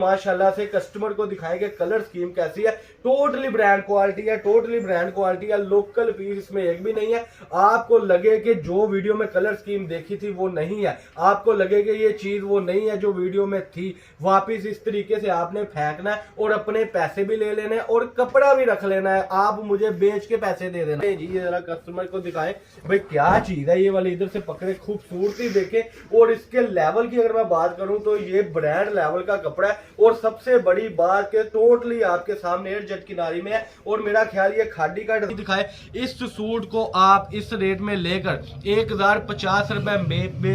माशाल्लाह से कस्टमर को दिखाएंगे कलर स्कीम कैसी है। टोटली ब्रांड क्वालिटी है, टोटली ब्रांड क्वालिटी है। लोकल पीस इसमें एक भी नहीं है। आपको लगे कि जो वीडियो में कलर स्कीम देखी थी वो नहीं है, आपको लगे कि ये चीज वो नहीं है जो वीडियो में थी, वापिस इस तरीके से आपने फेंकना है और अपने पैसे भी ले लेने और कपड़ा भी रख लेना है। आप मुझे बेच के पैसे दे देना जी। ये जरा कस्टमर को दिखाएं भाई क्या चीज है ये वाली। इधर से पकड़े, खूबसूरती देखे और इसके लेवल की अगर मैं बात करूं तो ये ब्रांड लेवल का कपड़ा है। और सबसे बड़ी बात के टोटली आपके सामने एयर जेट किनारी में है और मेरा ख्याल ये खादी का दिखाए। इस सूट को आप इस रेट में लेकर 1050 रुपए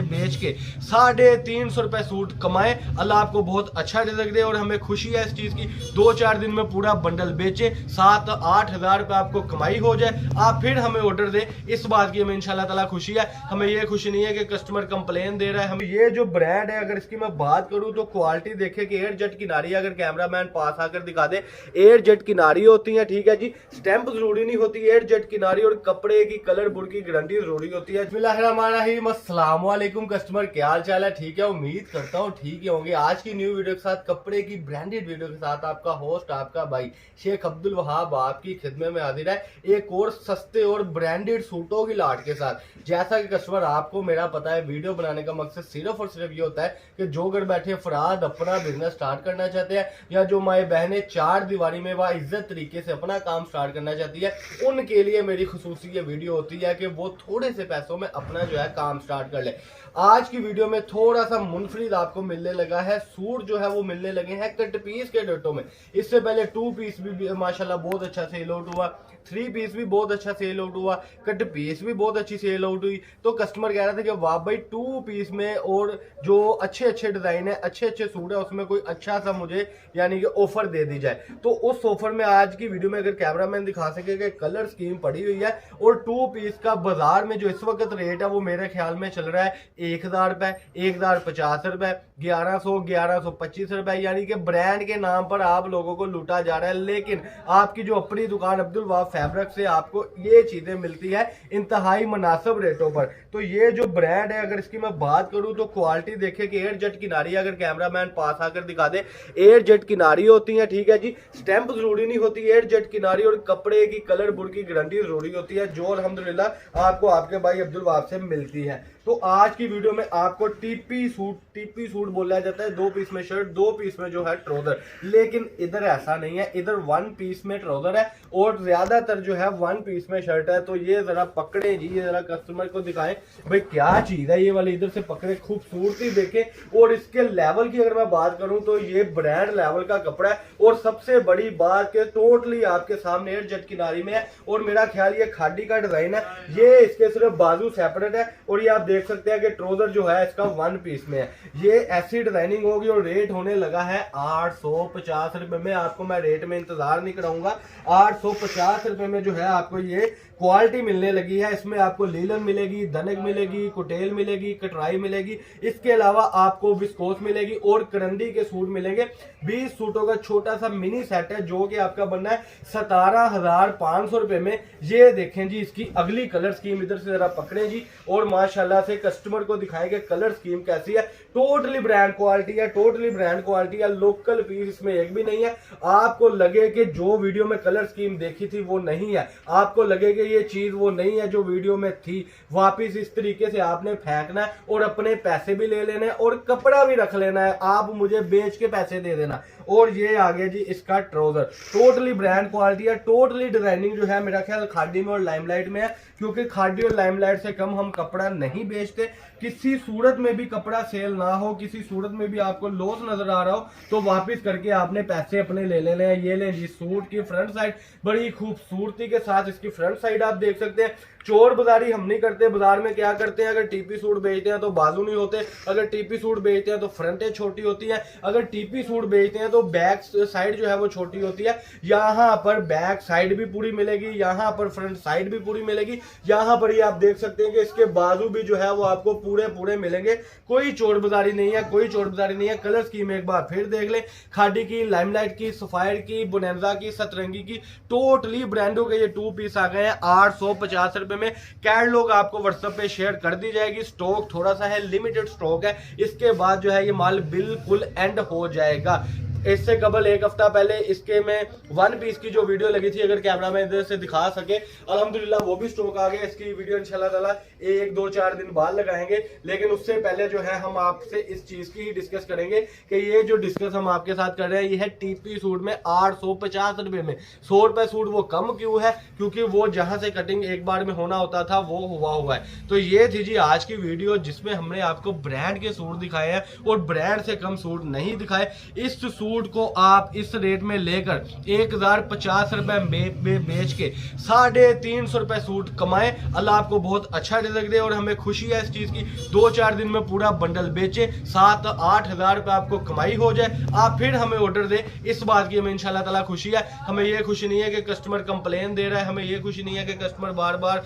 बेच के 350 रुपए सूट कमाए। अल्लाह आपको बहुत अच्छा रिजल्ट दे और हमें खुशी है इस चीज की। 2-4 दिन में पूरा बंडल बेचे 7-8 हजार रुपए आपको कमाई हो जाए, आप फिर हमें ऑर्डर दे। इस बात की हमें इंशाल्लाह ताला खुशी है। हमें ये खुशी नहीं है कि कस्टमर कंप्लेन दे रहा है। हम ये जो ब्रांड है अगर इसकी मैं बात करूं तो क्वालिटी देखे कि एयर जेट किनारी, अगर कैमरामैन पास आकर दिखा दे, एयर जेट किनारी होती है, ठीक है जी। स्टैंप जरूरी नहीं होती, एयर जेट किनारी और कपड़े की कलर बुर की गारंटी जरूरी होती है। बिस्मिल्लाहिर्रहमानिर्रहीम, अस्सलाम वालेकुम कस्टमर, क्या हाल चाल है? ठीक है, उम्मीद करता हूँ ठीक ही होंगे। आज की न्यू वीडियो के साथ, कपड़े की ब्रांडेड वीडियो के साथ आपका होस्ट, आपका भाई शेख अब्दुल वहाब आपकी खिदमत में हाजिर है एक और सस्ते और ब्रांडेड सूटों की लाट के साथ। जैसा कि कस्टमर आपको मेरा पता है, वीडियो बनाने का मकसद सिर्फ और सिर्फ ये होता है कि जो घर बैठे अफराद अपना बिजनेस स्टार्ट करना चाहते हैं या जो माए बहनें चार दीवारी में वह इज्जत तरीके से अपना काम स्टार्ट करना चाहती है, उनके लिए मेरी खुसूसी ये वीडियो होती है कि वो थोड़े से पैसों में अपना जो है काम स्टार्ट कर ले। आज की वीडियो में थोड़ा सा मुनफरिद आपको मिलने लगा है। सूट जो है वो मिलने लगे हैं कट पीस के डेटों में। इससे पहले 2 पीस भी माशाल्लाह बहुत अच्छा सेल आउट हुआ, 3 पीस भी बहुत अच्छा सेल आउट हुआ, कट पीस भी बहुत अच्छी सेल आउट हुई। तो कस्टमर कह रहा था कि वाह भाई 2 पीस में और जो अच्छे अच्छे डिजाइन है, अच्छे अच्छे सूट है, उसमें कोई अच्छा सा मुझे यानी कि ऑफर दे दी जाए। तो उस ऑफर में आज की वीडियो में अगर कैमरामैन दिखा सके कि कलर स्कीम पड़ी हुई है और 2 पीस का बाजार में जो इस वक्त रेट है वो मेरे ख्याल में चल रहा है 1000 रुपए, 1050 रुपए, 1125 रुपए, यानी कि ब्रांड के नाम पर आप लोगों को लूटा जा रहा है। लेकिन आपकी जो अपनी दुकान अब्दुल वहाब फैब्रिक से आपको ये चीजें मिलती है इंतहाई मुनासिब रेटों पर। तो ये जो ब्रांड है अगर इसकी मैं बात करूं तो क्वालिटी देखे कि एयर जेट किनारी, अगर कैमरामैन पास आकर दिखा दे, एयर जेट किनारी होती है, ठीक है जी। स्टैंप जरूरी नहीं होती, एयर जेट किनारी और कपड़े की कलर बुर की गारंटी जरूरी होती है, जो अल्हम्दुलिल्लाह आपको आपके भाई अब्दुल वहाब से मिलती है। तो आज की वीडियो में आपको टीपी सूट बोला जाता है, 2 पीस में शर्ट, 2 पीस में जो है ट्राउजर। लेकिन इधर ऐसा नहीं है, इधर 1 पीस में ट्राउजर है और ज्यादातर जो है 1 पीस में शर्ट है। तो ये जरा पकड़े जी, ये जरा कस्टमर को दिखाएं भाई क्या चीज है ये वाली। इधर से पकड़े, खूबसूरती देखे और इसके लेवल की अगर मैं बात करूं तो ये ब्रांड लेवल का कपड़ा है। और सबसे बड़ी बात के टोटली आपके सामने एयर जेट किनारी में है और मेरा ख्याल ये खादी का डिजाइन है। ये इसके सिर्फ बाजू सेपरेट है और ये आप देख सकते हैं कि ट्राउजर जो है इसका 1 पीस में है। ये ऐसी डिजाइनिंग होगी और रेट होने लगा है 850 रुपए में। आपको मैं रेट में इंतजार नहीं कराऊंगा, 850 रुपए में जो है आपको ये क्वालिटी मिलने लगी है। इसमें आपको लीलन मिलेगी, धनक मिलेगी, कुटेल मिलेगी, कटराई मिलेगी, इसके अलावा आपको विस्कोस मिलेगी और करंडी के सूट मिलेंगे। 20 सूटों का छोटा सा मिनी सेट है जो कि आपका बनना है 17,500 रुपए में। ये देखें जी इसकी अगली कलर स्कीम, इधर से जरा पकड़े जी और माशाल्लाह से कस्टमर को दिखाएंगे कलर स्कीम कैसी है। टोटली ब्रांड क्वालिटी है, टोटली ब्रांड क्वालिटी है। लोकल पीस इसमें एक भी नहीं है। आपको लगे कि जो वीडियो में कलर स्कीम देखी थी वो नहीं है, आपको लगे कि ये चीज वो नहीं है जो वीडियो में थी, वापिस इस तरीके से आपने फेंकना है और अपने पैसे भी ले लेने और कपड़ा भी रख लेना है। आप मुझे बेच के पैसे दे देना। और ये आ गया जी इसका ट्राउजर, टोटली ब्रांड क्वालिटी है। टोटली डिजाइनिंग जो है मेरा ख्याल खादी में और लाइमलाइट में है, क्योंकि खादी और लाइमलाइट से कम हम कपड़ा नहीं बेचते। किसी सूरत में भी कपड़ा सेल ना हो, किसी सूरत में भी आपको लॉस नजर आ रहा हो तो वापस करके आपने पैसे अपने ले लेने हैं। ये लें जी सूट की फ्रंट साइड, बड़ी खूबसूरती के साथ इसकी फ्रंट साइड आप देख सकते हैं। चोर बाजारी हम नहीं करते। बाजार में क्या करते हैं, अगर टीपी सूट बेचते हैं तो बाजू नहीं होते, अगर टीपी सूट बेचते हैं तो फ्रंटें छोटी होती है, अगर टीपी सूट बेचते हैं तो बैक साइड जो है वो छोटी होती है। यहाँ पर बैक साइड भी पूरी मिलेगी, यहाँ पर फ्रंट साइड भी पूरी मिलेगी। यहाँ पर ये आप देख सकते हैं कि इसके बाजू भी जो है वो आपको पूरे मिलेंगे। कोई चोर बाजारी नहीं है, कोई चोर बाजारी नहीं है। कलर स्कीम एक बार फिर देख ले, खादी की, लाइमलाइट की, सफायर की, बोनेंजा की, सतरंगी की, टोटली ब्रांडों के ये 2 पीस आ गए हैं 850 रुपए में। कैटलॉग आपको व्हाट्सएप पे शेयर कर दी जाएगी। स्टॉक थोड़ा सा है, लिमिटेड स्टॉक है, इसके बाद जो है ये माल बिल्कुल एंड हो जाएगा। इससे कबल एक हफ्ता पहले इसके में 1 पीस की जो वीडियो लगी थी, अगर कैमरा में इधर से दिखा सके, अल्हम्दुलिल्लाह वो भी स्टॉक आ गया। इसकी वीडियो इंशाल्लाह ताला 1-2-4 दिन बाद लगाएंगे, लेकिन उससे पहले जो है हम आपसे इस चीज की ही डिस्कस करेंगे कि ये जो डिस्कस हम आपके साथ कर रहे हैं ये है टीपी सूट में 850 रुपए में। 100 रुपए सूट वो कम क्यों है? क्योंकि वो जहां से कटिंग एक बार में होना होता था वो हुआ है। तो ये थी जी आज की वीडियो, जिसमें हमने आपको ब्रांड के सूट दिखाए हैं और ब्रांड से कम सूट नहीं दिखाए। इस सूट को आप इस रेट में लेकर 1050 रुपए में बेच के 350 रुपए सूट कमाएं। अल्लाह आपको बहुत अच्छा रिजल्ट दे और हमें खुशी है इस चीज की। 2-4 दिन में पूरा बंडल बेचे 7-8 हजार रुपए आपको कमाई हो जाए, आप फिर हमें ऑर्डर दे। इस बात की हमें इंशाल्लाह ताला खुशी है। हमें ये खुशी नहीं है कि कस्टमर कंप्लेन दे रहा है, हमें ये खुशी नहीं है कि कस्टमर बार बार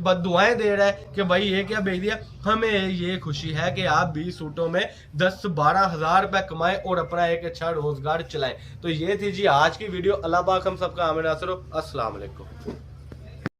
बददुआएं दे रहा है कि भाई ये क्या भेज दिया। हमें ये खुशी है कि आप 20 सूटों में 10-12 हजार रुपए कमाएं और अपना एक अच्छा रोजगार चलाएं। तो ये थी जी आज की वीडियो। अल्लाह पाक हम सबका आमीन नासिर हो। अस्सलाम वालेकुम।